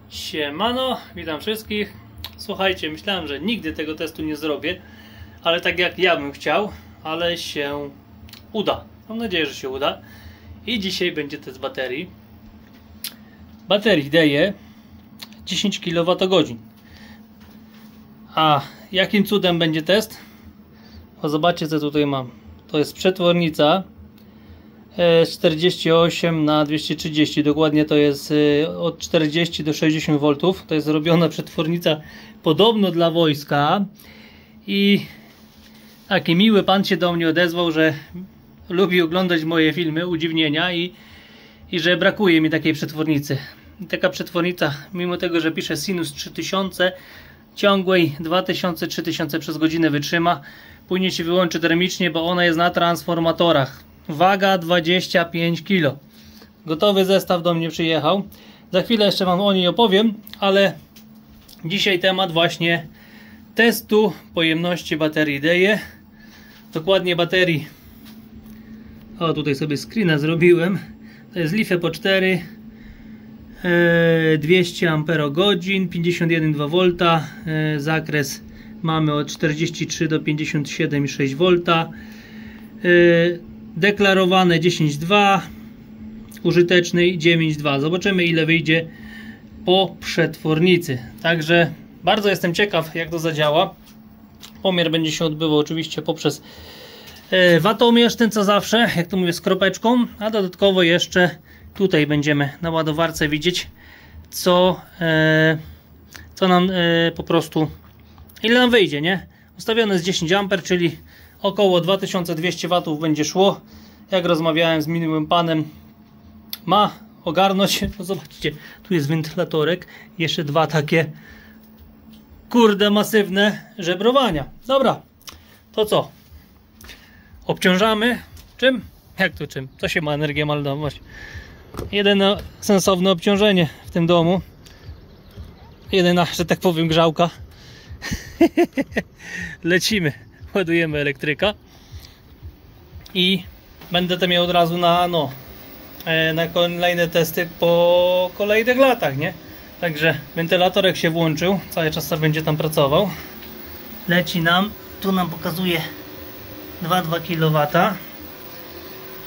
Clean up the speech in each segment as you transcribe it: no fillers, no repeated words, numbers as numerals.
Siemano, witam wszystkich. Słuchajcie, myślałem, że nigdy tego testu nie zrobię, ale tak jak ja bym chciał, ale się uda. Mam nadzieję, że się uda. I dzisiaj będzie test baterii. Baterii daje 10 kWh. A jakim cudem będzie test? O, zobaczcie, co tutaj mam. To jest przetwornica 48 na 230, dokładnie to jest od 40 do 60 V. To jest robiona przetwornica podobno dla wojska. I taki miły pan się do mnie odezwał, że lubi oglądać moje filmy udziwnienia i że brakuje mi takiej przetwornicy. I taka przetwornica, mimo tego, że pisze sinus 3000, ciągłej 2000-3000 przez godzinę wytrzyma. Później się wyłączy termicznie, bo ona jest na transformatorach. Waga 25 kg. Gotowy zestaw do mnie przyjechał. Za chwilę jeszcze wam o niej opowiem, ale dzisiaj temat właśnie testu pojemności baterii DEJE. Dokładnie baterii. O, tutaj sobie screena zrobiłem. To jest LiFePO 4 200 Ah, 51,2 V. Zakres mamy od 43 do 57,6 V. Deklarowane 10,2, użyteczny 9,2. Zobaczymy, ile wyjdzie po przetwornicy. Także bardzo jestem ciekaw, jak to zadziała. Pomiar będzie się odbywał oczywiście poprzez watomierz, ten co zawsze, jak to mówię, z kropeczką, a dodatkowo jeszcze tutaj będziemy na ładowarce widzieć, co nam po prostu, ile nam wyjdzie, nie? Ustawione jest 10 A, czyli około 2200 W będzie szło. Jak rozmawiałem z miłym panem, ma ogarnąć. No zobaczcie, tu jest wentylatorek, jeszcze dwa takie kurde masywne żebrowania. Dobra, to co? Obciążamy czym? Jak to czym? Co się ma energię marnować? Jedyne sensowne obciążenie w tym domu, jedyna, że tak powiem, grzałka. Lecimy, ładujemy elektryka i będę to miał od razu na kolejne testy po kolejnych latach, nie? Także wentylatorek się włączył, cały czas sobie będzie tam pracował. Leci nam, tu nam pokazuje 2,2 kW,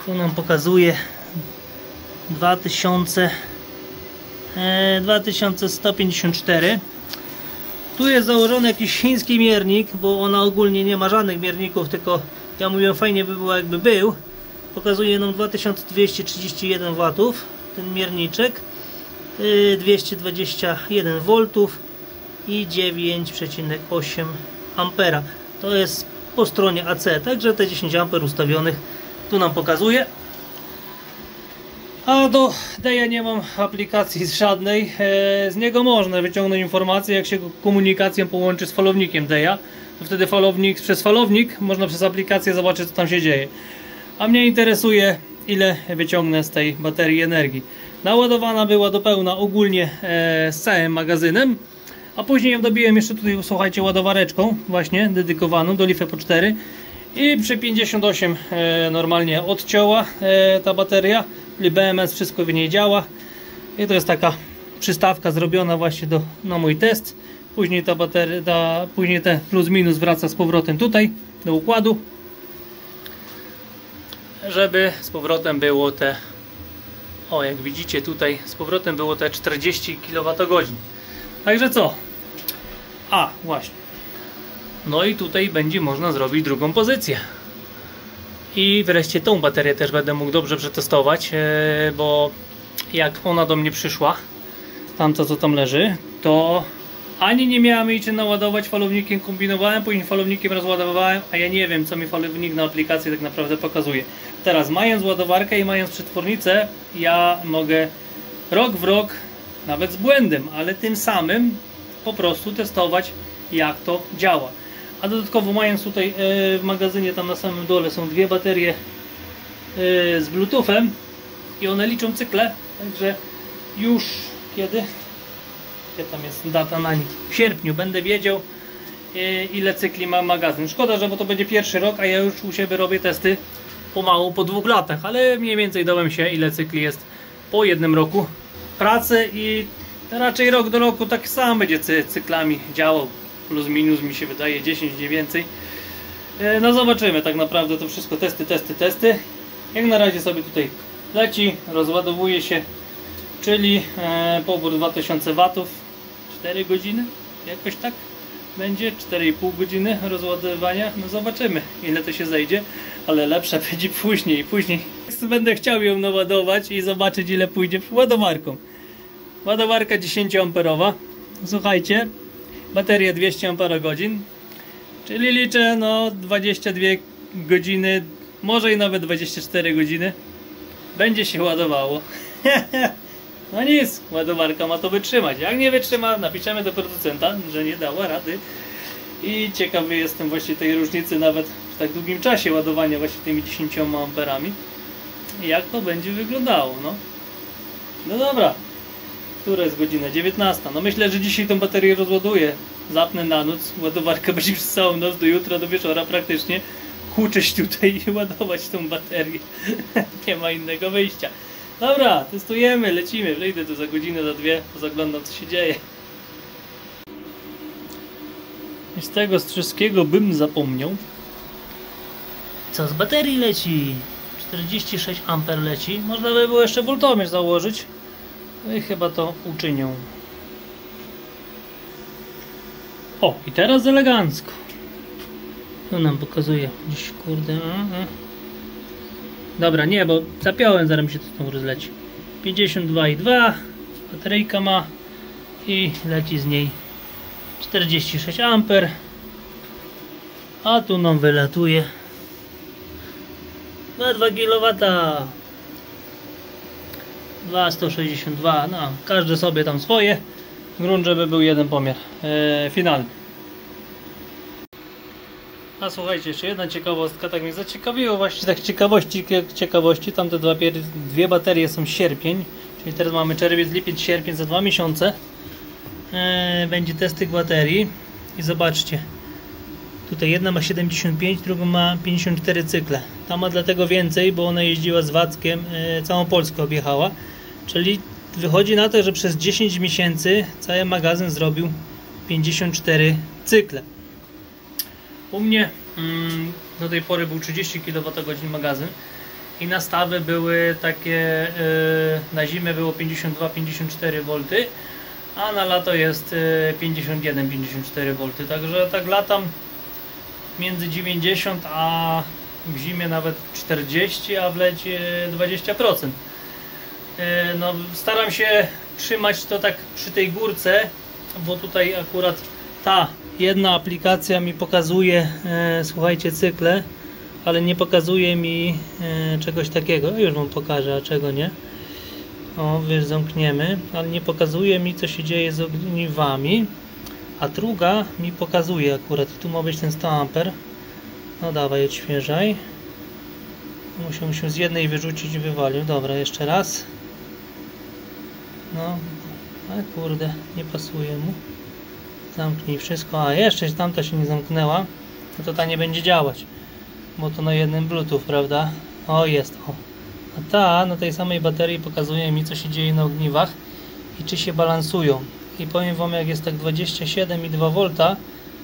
tu nam pokazuje 2154. Tu jest założony jakiś chiński miernik, bo ona ogólnie nie ma żadnych mierników, tylko ja mówię, fajnie by było, jakby był. Pokazuje nam 2231 W ten mierniczek, 221 V i 9,8 A. To jest po stronie AC, także te 10 A ustawionych tu nam pokazuje. A do DEJE nie mam aplikacji żadnej. Z niego można wyciągnąć informacje, jak się komunikację połączy z falownikiem DEJE. To wtedy przez falownik można przez aplikację zobaczyć, co tam się dzieje. A mnie interesuje, ile wyciągnę z tej baterii energii. Naładowana była do pełna ogólnie z całym magazynem, a później ją dobiłem jeszcze tutaj, słuchajcie, ładowareczką właśnie dedykowaną do LiFePO 4 i przy 58 normalnie odcięła ta bateria. BMS, wszystko w niej działa i to jest taka przystawka zrobiona właśnie na mój test. Później ta bateria, później te plus minus wraca z powrotem tutaj do układu, żeby z powrotem było te, o jak widzicie tutaj, z powrotem było te 40 kWh. Także co? A właśnie, no i tutaj będzie można zrobić drugą pozycję. I wreszcie tą baterię też będę mógł dobrze przetestować, bo jak ona do mnie przyszła, tamta co tam leży, to ani nie miałem jej czym naładować, falownikiem kombinowałem, później falownikiem rozładowałem, a ja nie wiem, co mi falownik na aplikacji tak naprawdę pokazuje. Teraz, mając ładowarkę i mając przetwornicę, ja mogę rok w rok, nawet z błędem, ale tym samym po prostu testować, jak to działa. A dodatkowo, mając tutaj w magazynie, tam na samym dole są dwie baterie z Bluetoothem i one liczą cykle, także już kiedy tam jest data na nich, w sierpniu będę wiedział, ile cykli ma magazyn. Szkoda, że bo to będzie pierwszy rok, a ja już u siebie robię testy pomału po 2 latach, ale mniej więcej dołem się, ile cykli jest po 1 roku pracy i To raczej rok do roku tak samo będzie cyklami działał. Plus minus mi się wydaje 10, nie więcej. No zobaczymy, tak naprawdę to wszystko testy. Jak na razie sobie tutaj leci, rozładowuje się, czyli pobór 2000 watów, 4 godziny, jakoś tak będzie, 4,5 godziny rozładowywania. No zobaczymy, ile to się zejdzie, ale lepsze będzie później. Będę chciał ją naładować i zobaczyć, ile pójdzie ładowarką. Ładowarka 10 amperowa, słuchajcie, bateria 200 Ah, czyli liczę no 22 godziny, może i nawet 24 godziny będzie się ładowało. No nic, ładowarka ma to wytrzymać. Jak nie wytrzyma, napiszemy do producenta, że nie dała rady. I ciekawy jestem właśnie tej różnicy nawet w tak długim czasie ładowania właśnie tymi 10 amperami. Jak to będzie wyglądało, no. No dobra. Która jest godzina? 19. No myślę, że dzisiaj tą baterię rozładuję. Zapnę na noc, ładowarka będzie przez całą noc do jutra, do wieczora praktycznie huczyć tutaj i ładować tą baterię. Nie ma innego wyjścia. Dobra, testujemy, lecimy. Wyjdę tu za godzinę, za dwie, zaglądam, co się dzieje. I z tego wszystkiego bym zapomniał. Co z baterii leci? 46 A leci. Można by było jeszcze voltomierz założyć. No i chyba to uczynią. O, i teraz elegancko. To nam pokazuje gdzieś, kurde. Dobra, nie, bo zapiąłem, zaraz mi się to znowu rozleci. 52,2 bateryjka ma i leci z niej 46 A. A tu nam wylatuje na 2 kW. 2,162, no każdy sobie tam swoje. Grunt, żeby był jeden pomiar finalny. A słuchajcie, jeszcze jedna ciekawostka, tak mnie zaciekawiło właśnie, tak ciekawości, tamte dwie baterie są sierpień, czyli teraz mamy czerwiec, lipiec, sierpień, za 2 miesiące będzie test tych baterii i zobaczcie, tutaj jedna ma 75, druga ma 54 cykle, ta ma dlatego więcej, bo ona jeździła z Wackiem, całą Polskę objechała, czyli wychodzi na to, że przez 10 miesięcy cały magazyn zrobił 54 cykle. U mnie do tej pory był 30 kWh magazyn i nastawy były takie, na zimę było 52-54 V, a na lato jest 51-54 V, także tak latam między 90, a w zimie nawet 40, a w lecie 20%. No, staram się trzymać to tak przy tej górce, bo tutaj akurat ta jedna aplikacja mi pokazuje, słuchajcie, cykle, ale nie pokazuje mi czegoś takiego. Już wam pokażę, a czego nie. O, wiesz, zamkniemy, ale nie pokazuje mi, co się dzieje z ogniwami, a druga mi pokazuje akurat. Tu ma być ten 100 A. No dawaj, odświeżaj. Musiał z jednej wyrzucić i wywalił. Dobra, jeszcze raz. No, a kurde, nie pasuje mu. Zamknij wszystko. A jeszcze tamta się nie zamknęła. No to ta nie będzie działać, bo to na jednym Bluetooth, prawda? O, jest, o. A ta na tej samej baterii pokazuje mi, co się dzieje na ogniwach i czy się balansują. I powiem wam, jak jest tak 27,2 V,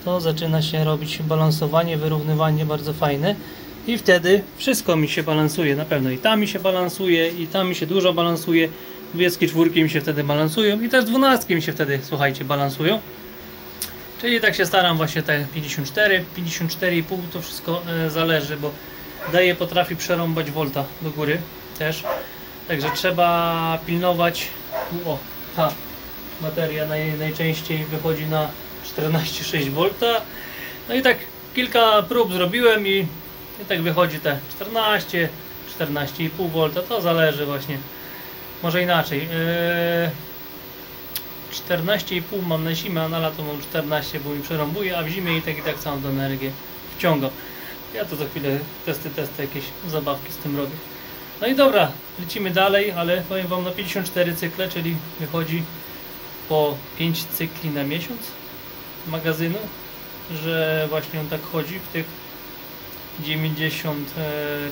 to zaczyna się robić balansowanie, wyrównywanie bardzo fajne. I wtedy wszystko mi się balansuje na pewno. I ta mi się balansuje, i ta mi się dużo balansuje. 24 mi się wtedy balansują i też 12 mi się wtedy, słuchajcie, balansują. Czyli tak się staram właśnie te 54, 54,5 to wszystko zależy, bo potrafi przerąbać volta do góry też. Także trzeba pilnować. O, ta bateria najczęściej wychodzi na 14,6 V. No i tak kilka prób zrobiłem i tak wychodzi te 14, 14,5 V. To zależy właśnie. Może inaczej. 14,5 mam na zimę, a na lato mam 14, bo mi przerąbuje, a w zimie i tak całą tę energię wciągam. Ja to za chwilę testy, jakieś zabawki z tym robię. No i dobra, lecimy dalej, ale powiem wam na 54 cykle, czyli wychodzi po 5 cykli na miesiąc magazynu, że właśnie on tak chodzi w tych 90,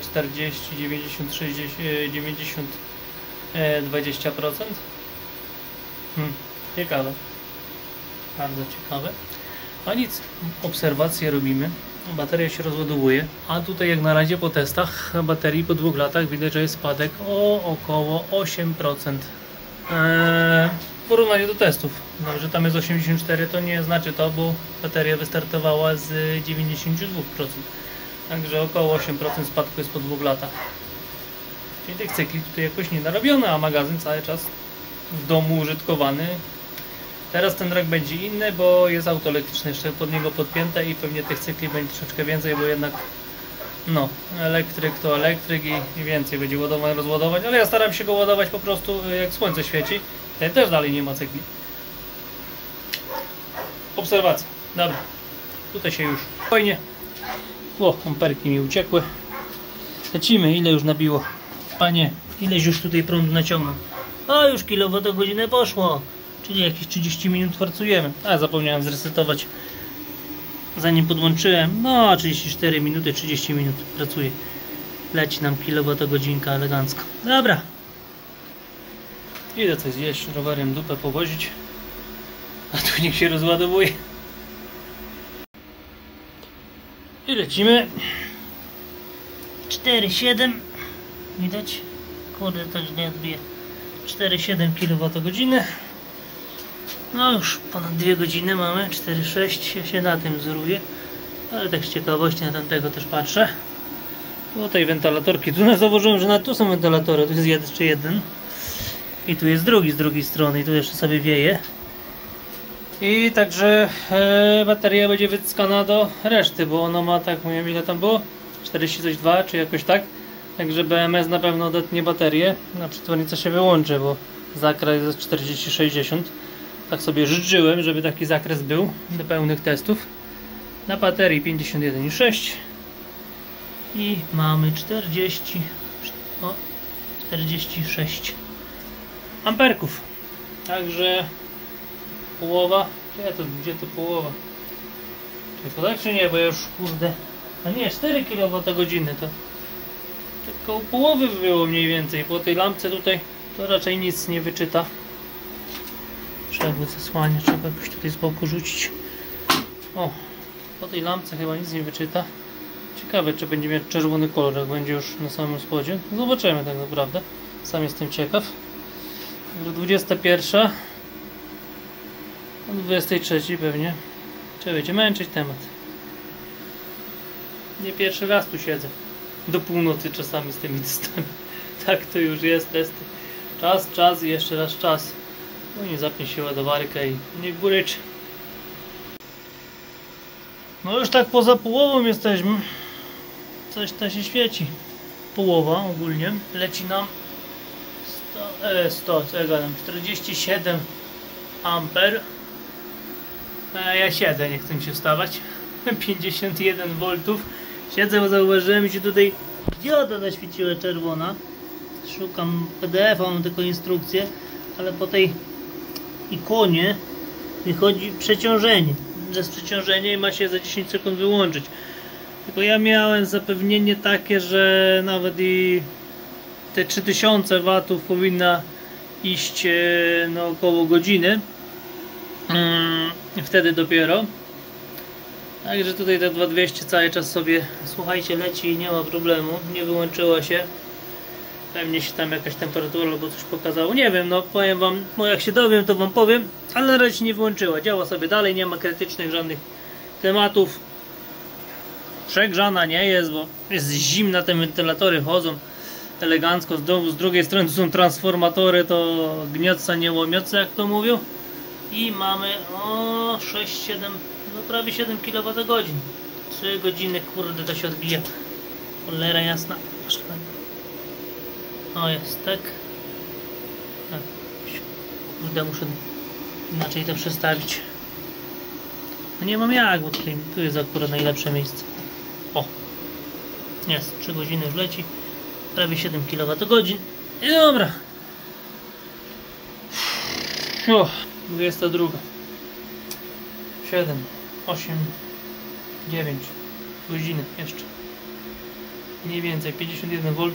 40, 90, 60, 90, 20%. Ciekawe. Bardzo ciekawe. A nic, obserwacje robimy. Bateria się rozładowuje, a tutaj jak na razie po testach baterii po 2 latach widać, że jest spadek o około 8%. W porównaniu do testów. No, że tam jest 84, to nie znaczy to, bo bateria wystartowała z 92%. Także około 8% spadku jest po 2 latach. Czyli tych cykli tutaj jakoś nie narobiono, a magazyn cały czas w domu użytkowany. Teraz ten rok będzie inny, bo jest auto elektryczne jeszcze pod niego podpięte i pewnie tych cykli będzie troszeczkę więcej, bo jednak no, elektryk to elektryk i więcej będzie ładowań, rozładowań, ale ja staram się go ładować po prostu jak słońce świeci. Tutaj też dalej nie ma cykli. Obserwacja. Dobra. Tutaj się już fajnie. O, amperki mi uciekły. Lecimy. Ile już nabiło? Panie, ileś już tutaj prądu naciągnął? A już kilowatogodzinę poszło. Czyli jakieś 30 minut pracujemy. A zapomniałem zresetować, zanim podłączyłem. No 34 minuty, 30 minut pracuje. Leci nam kilowatogodzinka elegancko. Dobra. Idę coś zjeść, rowerem dupę powozić. A tu niech się rozładowuje. I lecimy. 4,7. Widać? Kurde, to nie odbije. 4,7 kWh. No już ponad 2 godziny mamy, 4,6, ja się na tym wzoruję, ale tak z ciekawości na tamtego też patrzę. Tutaj wentylatorki, tu założyłem, że tu są wentylatory, tu jest jeszcze jeden i tu jest drugi z drugiej strony i tu jeszcze sobie wieje. I także bateria będzie wyciskana do reszty, bo ona ma, tak mówię, ile tam było? 42 czy jakoś tak. Także BMS na pewno odetnie baterię, na przetwornica się wyłączy, bo zakres jest 40-60. Tak sobie życzyłem, żeby taki zakres był do pełnych testów. Na baterii 51,6 i mamy 46 amperków. Także połowa. Gdzie to połowa? Czy to tak czy nie? Bo ja już kurde. A nie, 4 kWh to tak koło połowy było mniej więcej. Po tej lampce tutaj to raczej nic nie wyczyta. Przewód zasłania, trzeba jakoś tutaj z boku rzucić. O, po tej lampce chyba nic nie wyczyta. Ciekawe, czy będzie miał czerwony kolor, jak będzie już na samym spodzie. Zobaczymy tak naprawdę. Sam jestem ciekaw. 21. O 23 pewnie. Trzeba będzie męczyć temat. Nie pierwszy raz tu siedzę. Do północy czasami z tymi testami. Tak to już jest testy. Czas i jeszcze raz czas. No nie zapnie się ładowarkę i niech buryczy. No już tak poza połową jesteśmy. Coś to się świeci. Połowa ogólnie. Leci nam 47 amper. Ja siedzę, nie chcę mi się wstawać. 51 V. Siedzę, bo zauważyłem, że tutaj dioda zaświeciła czerwona. Szukam PDF-a, mam tylko instrukcję, ale po tej ikonie wychodzi przeciążenie. Że jest przeciążenie i ma się za 10 sekund wyłączyć. Tylko ja miałem zapewnienie takie, że nawet i te 3000 W powinna iść no, około godziny. Wtedy dopiero. Także tutaj te 2200 cały czas sobie, słuchajcie, leci i nie ma problemu. Nie wyłączyła się. Pewnie się tam jakaś temperatura albo coś pokazało. Nie wiem, no powiem wam, no jak się dowiem, to wam powiem. Ale na razie się nie wyłączyła. Działa sobie dalej, nie ma krytycznych żadnych tematów. Przegrzana nie jest, bo jest zimna, te wentylatory chodzą elegancko. Z drugiej strony to są transformatory, to gniotca nie łomioce, jak to mówią. I mamy 6-7, no prawie 7 kWh. 3 godziny, kurde, to się odbija. Cholera jasna. O, jest, tak. Kurde, muszę inaczej to przestawić. No nie mam jak, bo tutaj, tu jest akurat najlepsze miejsce. O! Jest, 3 godziny już leci. Prawie 7 kWh. I dobra. O, 22. 7, 8, 9 godziny jeszcze. Mniej więcej 51 V.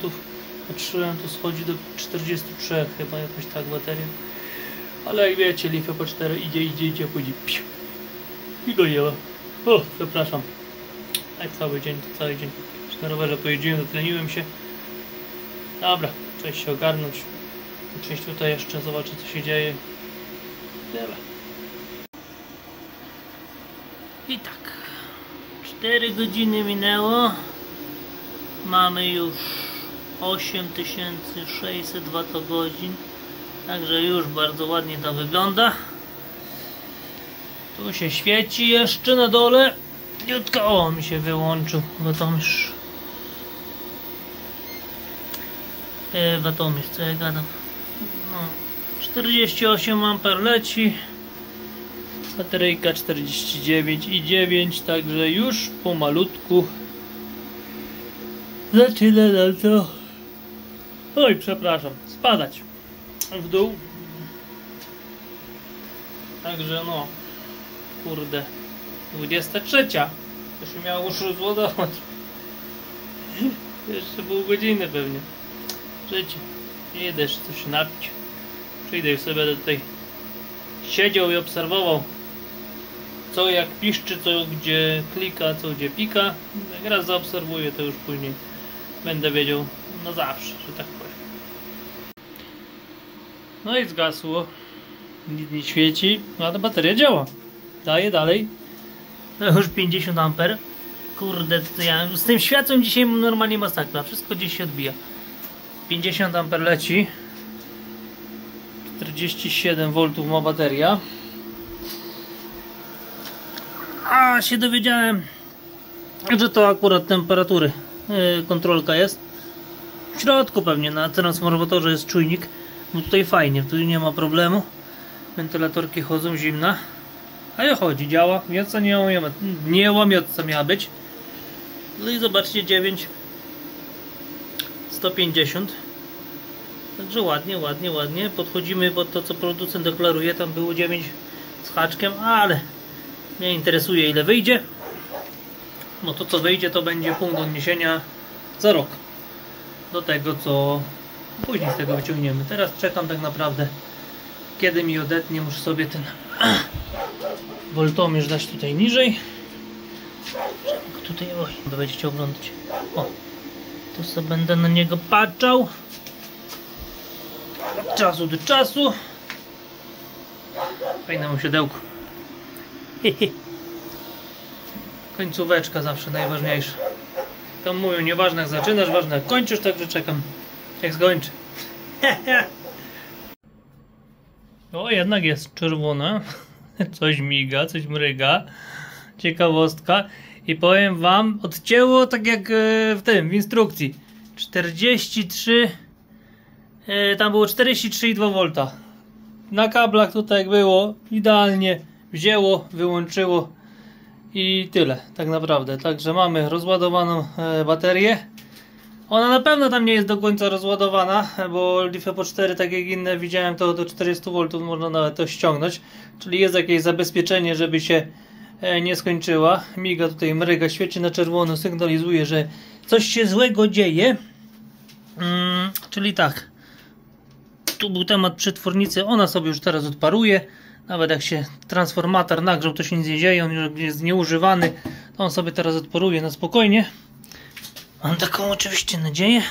Patrzyłem, to schodzi do 43 chyba jakoś tak bateria. Ale jak wiecie, Leaf po 4 idzie, chodzi. Piu. I go jęła. O, przepraszam. Tak cały dzień. Na rowerze pojeździłem, dotleniłem się. Dobra, trzeba się ogarnąć. Przejść tutaj jeszcze, zobaczyć co się dzieje. Tyle. I tak. 4 godziny minęło. Mamy już 8600 Wh. Także już bardzo ładnie to wygląda. Tu się świeci jeszcze na dole. Jutko, o, mi się wyłączył Watomierz. Watomierz, co ja gadam? No, 48 A leci. Bateryjka 49,9, także już pomalutku zaczyna na to. Oj, przepraszam, spadać w dół. Także no, kurde, 23. To się miało już rozładować. Jeszcze pół godziny pewnie. Życie. Idę jeszcze coś napić. Przyjdę i sobie będę tutaj siedział i obserwował, co jak piszczy, co gdzie klika, co gdzie pika. Jak raz zaobserwuję, to już później będę wiedział na zawsze, że tak powiem. No i zgasło. Nic nie świeci, a ta bateria działa. Daje dalej. No już 50 A. Kurde, to ja z tym światłem dzisiaj normalnie masakra. Wszystko gdzieś się odbija. 50 A leci. 47 V ma bateria. A się dowiedziałem, że to akurat temperatury kontrolka jest. W środku pewnie na transformatorze jest czujnik. No tutaj fajnie, tu nie ma problemu. Wentylatorki chodzą, zimna. A ja chodzi, działa. Mioca nie łamiotca miała być. No i zobaczcie, 9,150. Także ładnie. Podchodzimy pod to, co producent deklaruje. Tam było 9 z haczkiem, ale mnie interesuje, ile wyjdzie. No to co wyjdzie, to będzie punkt odniesienia za rok. Do tego, co później z tego wyciągniemy. Teraz czekam tak naprawdę, kiedy mi odetnie. Muszę sobie ten woltomierz dać tutaj niżej. Tutaj, oj, bo będziecie oglądać. O, to sobie będę na niego patrzał. Od czasu do czasu. Fajne mu siodełko. Końcóweczka zawsze najważniejsza. Tam mówią, nieważne jak zaczynasz, ważne jak kończysz, także czekam jak skończę. O, jednak jest czerwona. Coś miga, coś mryga. Ciekawostka. I powiem wam, odcięło tak jak w instrukcji. 43, tam było 43,2 V. Na kablach tutaj jak było, idealnie wzięło, wyłączyło i tyle, tak naprawdę. Także mamy rozładowaną baterię. Ona na pewno tam nie jest do końca rozładowana, bo LiFePO 4, tak jak inne widziałem, to do 40 V można nawet to ściągnąć. Czyli jest jakieś zabezpieczenie, żeby się nie skończyła. Miga tutaj, mryga, świeci na czerwono, sygnalizuje, że coś się złego dzieje. Czyli tak, tu był temat przetwornicy, ona sobie już teraz odparuje. Nawet jak się transformator nagrzał, to się nic nie dzieje, on już jest nieużywany, to on sobie teraz odparuje na spokojnie. Mam taką oczywiście nadzieję.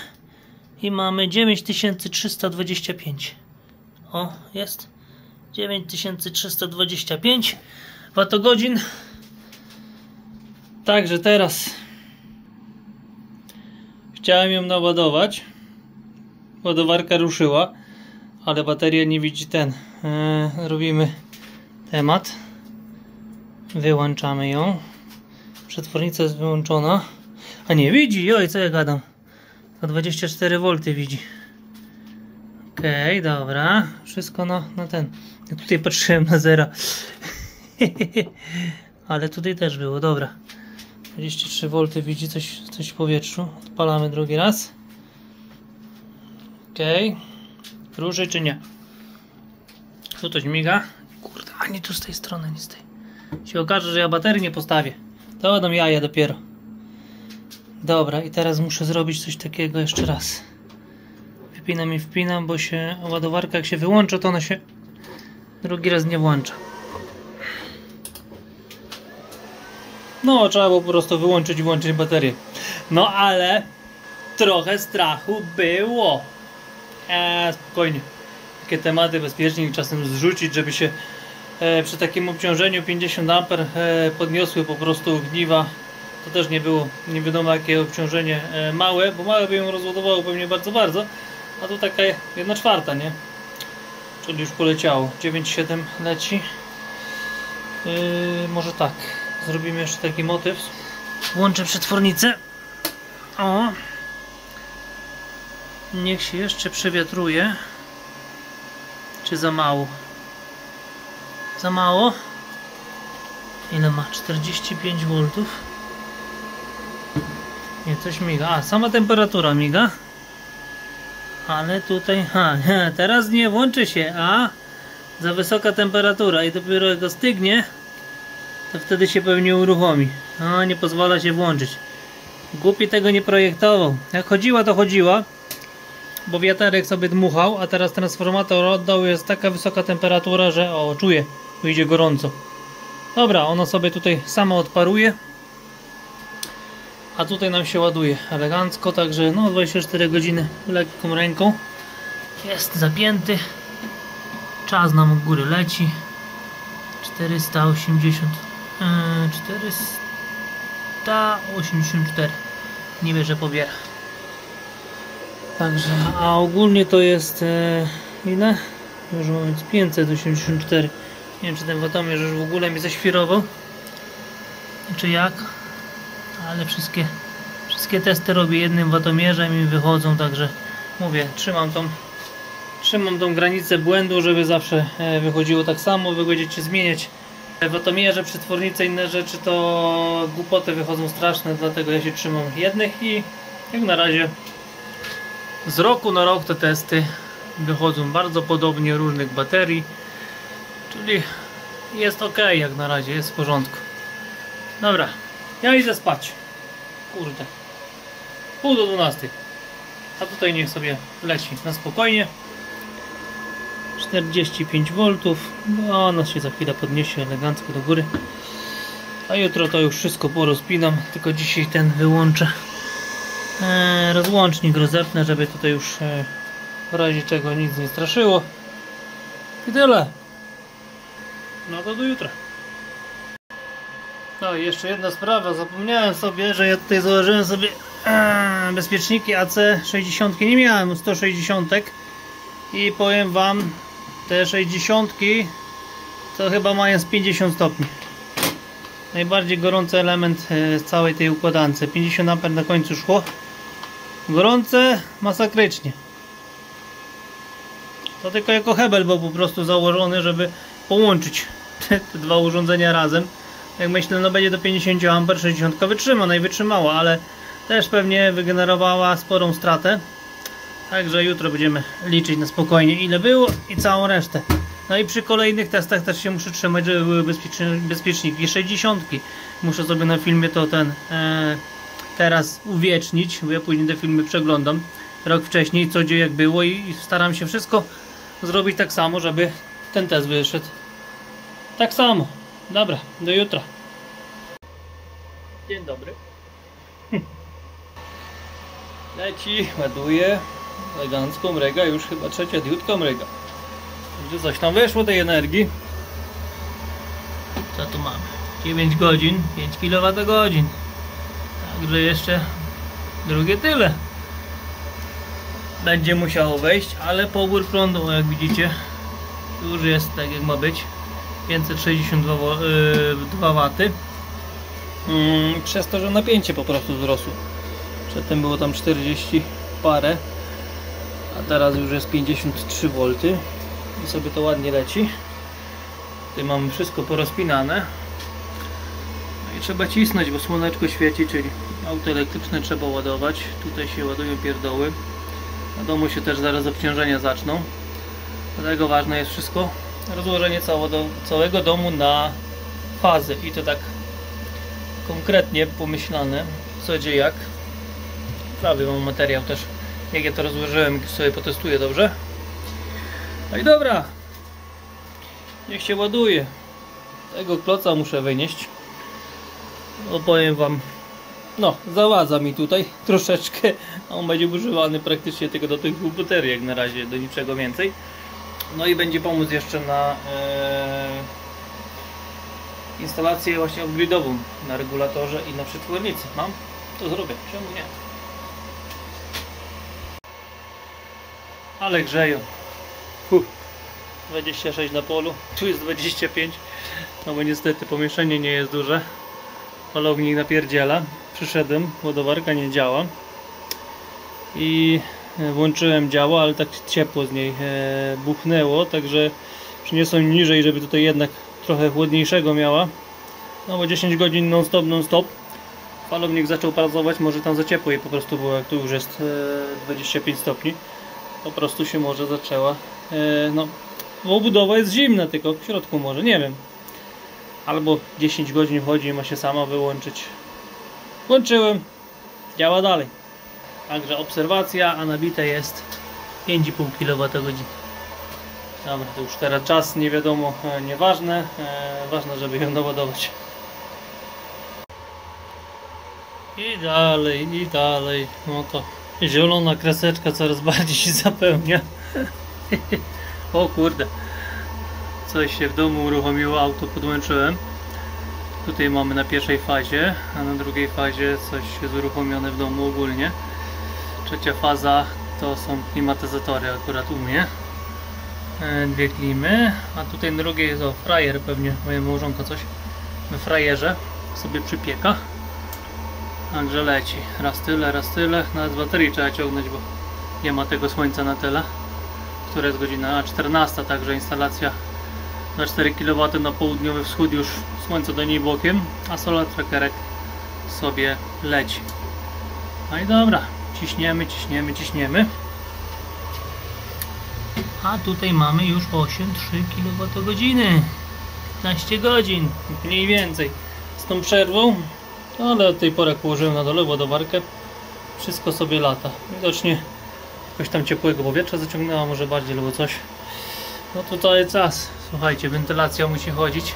I mamy 9325. O, jest 9325 Wh. Także teraz chciałem ją naładować. Ładowarka ruszyła, ale bateria nie widzi ten. Robimy temat. Wyłączamy ją. Przetwornica jest wyłączona. A nie, widzi, oj, co ja gadam. To 24 V widzi. Okej, dobra. Wszystko na ten. Ja tutaj patrzyłem na zera. Ale tutaj też było, dobra. 23 V widzi, coś w powietrzu. Odpalamy drugi raz. Okej. Ruszy czy nie? Tu coś miga. Kurde, a nie tu z tej strony, nie z tej. Się okaże, że ja baterii nie postawię. To będą jaja dopiero. Dobra, i teraz muszę zrobić coś takiego jeszcze raz. Wypinam i wpinam, bo się ładowarka jak się wyłączy, to ona się drugi raz nie włącza. No, trzeba było po prostu wyłączyć i włączyć baterię. No ale trochę strachu było. Spokojnie. Takie tematy bezpiecznie czasem zrzucić, żeby się przy takim obciążeniu 50 A podniosły po prostu ogniwa. To też nie było nie wiadomo jakie obciążenie małe, bo małe by ją rozładowało pewnie bardzo, a tu taka 1/4, nie? Czyli już poleciało. 9,7 leci. Może tak. Zrobimy jeszcze taki motyw. Włączę przetwornicę. O! Niech się jeszcze przewiatruje. Czy za mało? Za mało? Ile ma? 45 V. Nie, coś miga. A, sama temperatura miga. Ale tutaj... teraz nie włączy się. A, za wysoka temperatura i dopiero jak to stygnie, to wtedy się pewnie uruchomi. A, nie pozwala się włączyć. Głupi tego nie projektował. Jak chodziła, to chodziła, bo wiaterek sobie dmuchał, a teraz transformator oddał, jest taka wysoka temperatura, że o, czuję, wyjdzie gorąco. Dobra, ona sobie tutaj sama odparuje, a tutaj nam się ładuje elegancko, także no 24 godziny lekką ręką. Jest zapięty. Czas nam u góry leci. 484. Nie wiem, że pobiera. Także, a ogólnie to jest ile? Już mamy 584. Nie wiem, czy ten watomierz już w ogóle mi zaświrował, czy jak, ale wszystkie testy robię jednym watomierzem i wychodzą, także mówię, trzymam tą granicę błędu, żeby zawsze wychodziło tak samo. Wy będziecie zmieniać watomierze, przetwornice, inne rzeczy, to głupoty wychodzą straszne, dlatego ja się trzymam jednych i jak na razie z roku na rok te testy wychodzą bardzo podobnie różnych baterii, czyli jest ok, jak na razie jest w porządku. Dobra, ja idę spać. Kurde, 11:30, a tutaj niech sobie leci na spokojnie. 45 V, no ona się za chwilę podniesie elegancko do góry, a jutro to już wszystko porozpinam, tylko dzisiaj ten wyłączę rozłącznik, rozepnę, żeby tutaj już w razie czego nic nie straszyło i tyle. No to do jutra. No i jeszcze jedna sprawa, zapomniałem sobie, że ja tutaj założyłem sobie bezpieczniki AC60, nie miałem 160 i powiem wam, te 60 to chyba mają z 50 stopni. Najbardziej gorący element z całej tej układance. 50 A na końcu szło. Gorące masakrycznie. To tylko jako hebel był po prostu założony, żeby połączyć te dwa urządzenia razem. Jak myślę, no będzie do 50 A, 60 wytrzyma, najwytrzymała, ale też pewnie wygenerowała sporą stratę. Także jutro będziemy liczyć na spokojnie ile było i całą resztę. No i przy kolejnych testach też się muszę trzymać, żeby były bezpieczniki 60. Muszę sobie na filmie to teraz uwiecznić, bo ja później te filmy przeglądam rok wcześniej, co gdzie jak było i staram się wszystko zrobić tak samo, żeby ten test wyszedł tak samo. Dobra, do jutra. Dzień dobry. Leci, ładuje elegancko, mrega, już chyba trzecia diodka mrega. Także coś tam wyszło tej energii. Co tu mamy? 9 godzin, 5 kWh. Także jeszcze drugie tyle będzie musiało wejść, ale pobór prądu, jak widzicie, już jest tak jak ma być. 562 W. Przez to, że napięcie po prostu wzrosło. Przedtem było tam 40 parę, a teraz już jest 53 V i sobie to ładnie leci. Tutaj mamy wszystko porozpinane. No i trzeba cisnąć, bo słoneczko świeci, czyli auto elektryczne trzeba ładować. Tutaj się ładują pierdoły. Na domu się też zaraz obciążenia zaczną. Dlatego ważne jest wszystko, rozłożenie całego domu na fazy i to tak konkretnie pomyślane, co gdzie jak. Prawie mam materiał też, jak ja to rozłożyłem, sobie potestuję dobrze. No i dobra, niech się ładuje. Tego kloca muszę wynieść. Opowiem wam, no zawadza mi tutaj troszeczkę. On będzie używany praktycznie tylko do tych dwóch baterii jak na razie, do niczego więcej. No i będzie pomóc jeszcze na instalację właśnie off-gridową na regulatorze i na przetwornicy. Mam? To zrobię, czemu nie? Ale grzeją. 26 na polu, tu jest 25. No bo niestety pomieszczenie nie jest duże. Falownik napierdziela. Przyszedłem, ładowarka nie działa. I włączyłem działo, ale tak ciepło z niej buchnęło, także przyniosłem niżej, żeby tutaj jednak trochę chłodniejszego miała. No bo 10 godzin non stop. Falownik zaczął pracować, może tam za ciepło jej po prostu było, jak tu już jest 25 stopni. Po prostu się może zaczęła, no bo budowa jest zimna, tylko w środku może, nie wiem. Albo 10 godzin chodzi i ma się sama wyłączyć. Włączyłem, działa dalej. Także obserwacja, a nabite jest 5,5 kWh. Dobra, to już teraz czas nie wiadomo, nieważne. Ważne, żeby ją doładować. I dalej. No to zielona kreseczka coraz bardziej się zapełnia. O kurde. Coś się w domu uruchomiło, auto podłączyłem. Tutaj mamy na pierwszej fazie, a na drugiej fazie coś jest uruchomione w domu ogólnie. Trzecia faza to są klimatyzatory akurat u mnie. Dwie klimy, a tutaj na drugiej jest frajer, pewnie moja małżonka coś we frajerze sobie przypieka. Także leci. Raz tyle. Nawet z baterii trzeba ciągnąć, bo nie ma tego słońca na tyle. Która jest godzina 14, także instalacja na 4 kW na południowy wschód, już słońce do niej bokiem, a solar trackerek sobie leci. No i dobra, ciśniemy. A tutaj mamy już 8,3 kWh. 15 godzin, mniej więcej. Z tą przerwą, ale od tej pory jak położyłem na dole ładowarkę, wszystko sobie lata. Widocznie jakoś tam ciepłego powietrza zaciągnęła, może bardziej albo coś. No to cały czas, słuchajcie, wentylacja musi chodzić.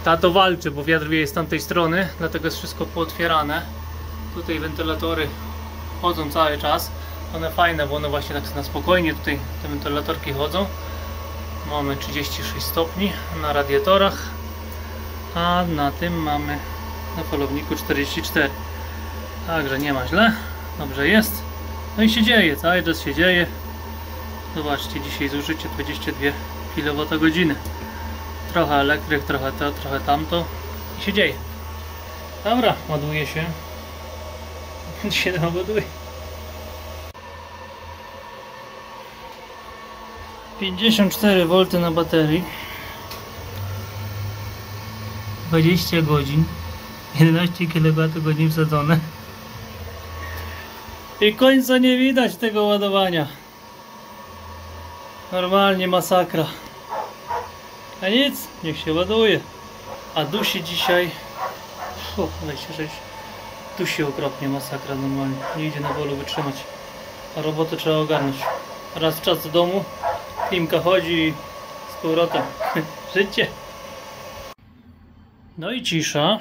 Tato walczy, bo wiatr wieje z tamtej strony, dlatego jest wszystko pootwierane. Tutaj wentylatory chodzą cały czas. One fajne, bo one właśnie tak na spokojnie tutaj te wentylatorki chodzą. Mamy 36 stopni na radiatorach, a na tym mamy na falowniku 44. Także nie ma źle, dobrze jest. No i się dzieje, cały czas się dzieje. Zobaczcie, dzisiaj zużycie 22 kWh. Trochę elektryk, trochę to, trochę tamto i się dzieje. Dobra, ładuje się. Się ładuje. 54 V na baterii. 20 godzin. 11 kWh wsadzone. I końca nie widać tego ładowania. Normalnie masakra. A nic, niech się ładuje. A dusi dzisiaj 26. Dusi okropnie, masakra normalnie. Nie idzie na polu wytrzymać. A robotę trzeba ogarnąć. Raz w czas do domu, klimka chodzi i z powrotem. Życie. No i cisza.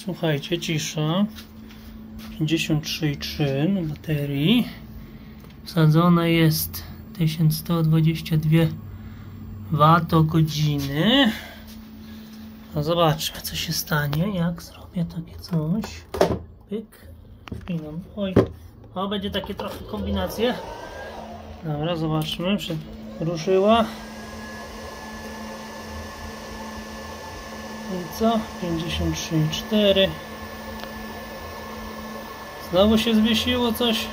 Słuchajcie, cisza. 53,3 na baterii. Wsadzone jest 1122 Wh. No zobaczmy, co się stanie, jak zrobię takie coś. Pyk. Wpinam. Oj. O, będzie takie trochę kombinacje. Dobra, zobaczmy, czy ruszyła. I co? 53,4. Znowu się zwiesiło coś.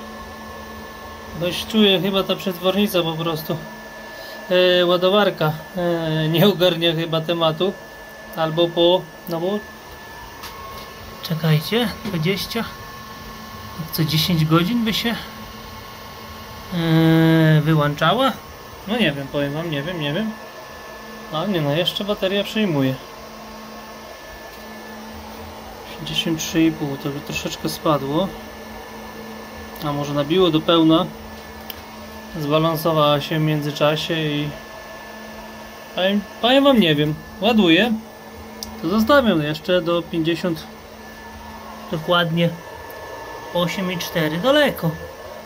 Dość czuję, chyba ta przetwornica po prostu. Ładowarka nie ogarnia chyba tematu. Albo po... no bo... Czekajcie, 20. Co 10 godzin by się wyłączała? No nie wiem, powiem wam, nie wiem. A nie, no jeszcze bateria przyjmuje. 53,5, to by troszeczkę spadło. A może nabiło do pełna. Zbalansowała się w międzyczasie Powiem wam, nie wiem, ładuję, to zostawiam jeszcze do 50, dokładnie 8,4 daleko.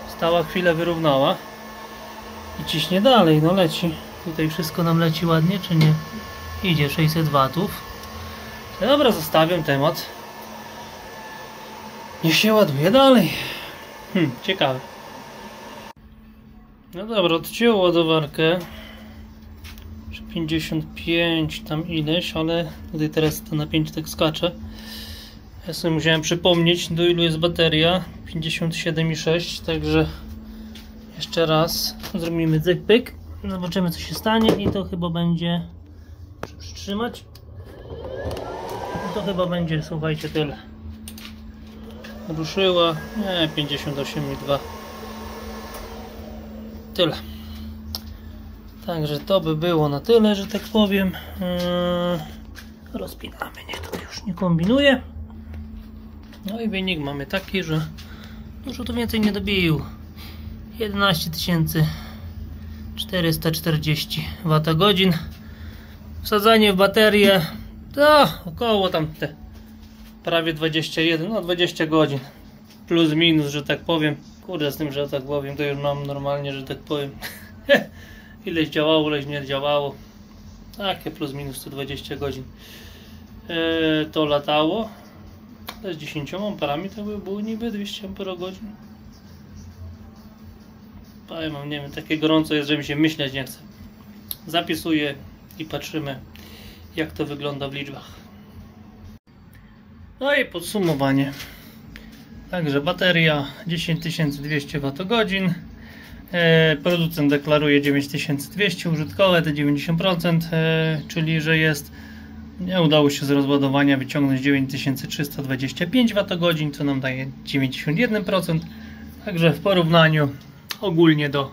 Stała chwilę, wyrównała i ciśnie dalej, no leci. Tutaj wszystko nam leci ładnie, czy nie? Idzie 600 watów. No dobra, zostawiam temat. Niech się ładuje dalej. Ciekawe. No dobra, odcięło ładowarkę. 55 tam ileś, ale tutaj teraz to napięcie tak skacze. Ja sobie musiałem przypomnieć, do ilu jest bateria. 57,6, także jeszcze raz zrobimy cyk pyk. Zobaczymy, co się stanie i to chyba będzie... Muszę przytrzymać. To chyba będzie, słuchajcie, tyle. Ruszyła, nie, 58,2. Tyle. Także to by było na tyle, że tak powiem. Rozpinamy, niech tutaj już nie kombinuje. No i wynik mamy taki, że dużo tu więcej nie dobił. 11 440 Wh. Wsadzanie w baterię to około tam te prawie 21, no 20 godzin. Plus minus, że tak powiem. Kurde, z tym, że tak powiem, to już mam normalnie, że tak powiem. Ileś działało, ileś nie działało. Takie plus minus 120 godzin. To latało. Z 10 amperami to by było niby 200 amperogodzin. Powiem wam, nie wiem, takie gorąco jest, że mi się myśleć nie chce. Zapisuję i patrzymy, jak to wygląda w liczbach. No i podsumowanie. Także bateria 10200 Wh. Producent deklaruje 9200, użytkowe te 90%, czyli że jest, nie udało się z rozładowania wyciągnąć 9325 Wh, co nam daje 91%. Także w porównaniu ogólnie do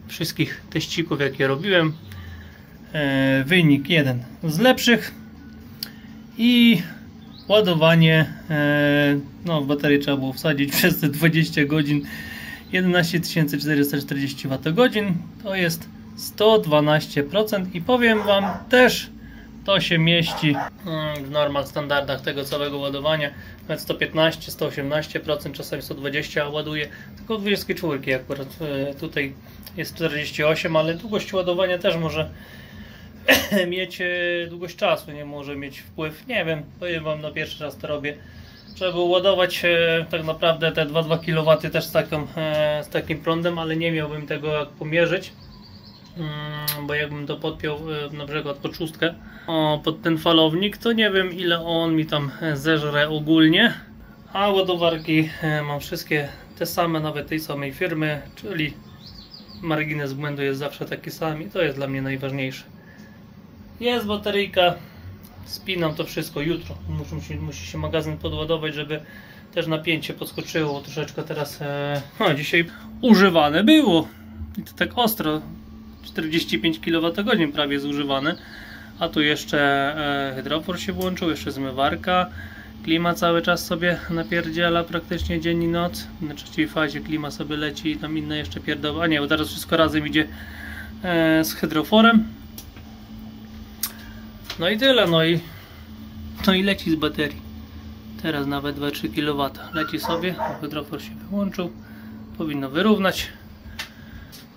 wszystkich teścików, jakie robiłem, wynik jeden z lepszych i ładowanie, no w baterię trzeba było wsadzić przez te 20 godzin 11 440 Wh, to jest 112% i powiem wam, też to się mieści w normach, standardach tego całego ładowania. Nawet 115, 118%, czasami 120 ładuje, tylko 24 akurat tutaj jest 48, ale długość ładowania też może mieć, długość czasu nie może mieć wpływ, nie wiem, powiem wam, no pierwszy raz to robię. Trzeba było ładować tak naprawdę te 2,2 kW też z takim prądem, ale nie miałbym tego jak pomierzyć, bo jakbym to podpiął na przykład pod szóstkę pod ten falownik, to nie wiem, ile on mi tam zeżre ogólnie. A ładowarki mam wszystkie te same, nawet tej samej firmy, czyli margines błędu jest zawsze taki sam i to jest dla mnie najważniejsze. Jest bateryjka, spinam to wszystko jutro. Musi się magazyn podładować, żeby też napięcie podskoczyło troszeczkę teraz. Dzisiaj używane było i to tak ostro, 45 kWh prawie zużywane, a tu jeszcze hydrofor się włączył, jeszcze zmywarka, klima cały czas sobie napierdziela praktycznie dzień i noc. Na trzeciej fazie klima sobie leci i tam inne jeszcze pierdoły, a nie, bo teraz wszystko razem idzie z hydroforem. No i tyle, no i leci z baterii. Teraz nawet 2-3 kW leci sobie, hydrofor się wyłączył, powinno wyrównać.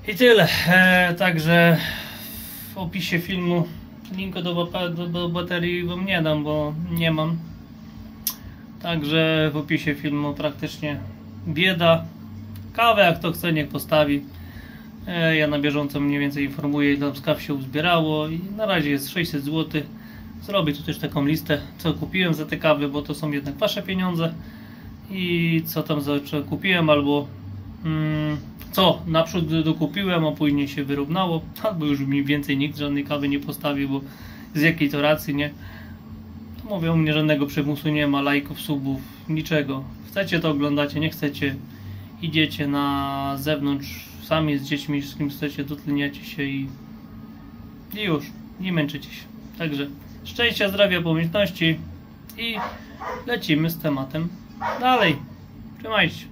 I tyle. Także w opisie filmu linku do baterii wam nie dam, bo nie mam. Także w opisie filmu praktycznie bieda. Kawę jak to chce, niech postawi. Ja na bieżąco mniej więcej informuję, ile tam z kaw się uzbierało i na razie jest 600 zł. Zrobię tu też taką listę, co kupiłem za te kawy, bo to są jednak wasze pieniądze i co tam kupiłem, albo co naprzód dokupiłem, a później się wyrównało, albo już mi więcej nikt żadnej kawy nie postawi, bo z jakiej to racji, nie? To mówię, u mnie żadnego przymusu nie ma, lajków, subów, niczego. Chcecie to oglądacie, nie chcecie, idziecie na zewnątrz sami z dziećmi, z kim chcecie, dotleniacie się i już, nie męczycie się. Także szczęścia, zdrowia, pomyślności i lecimy z tematem dalej. Trzymajcie się.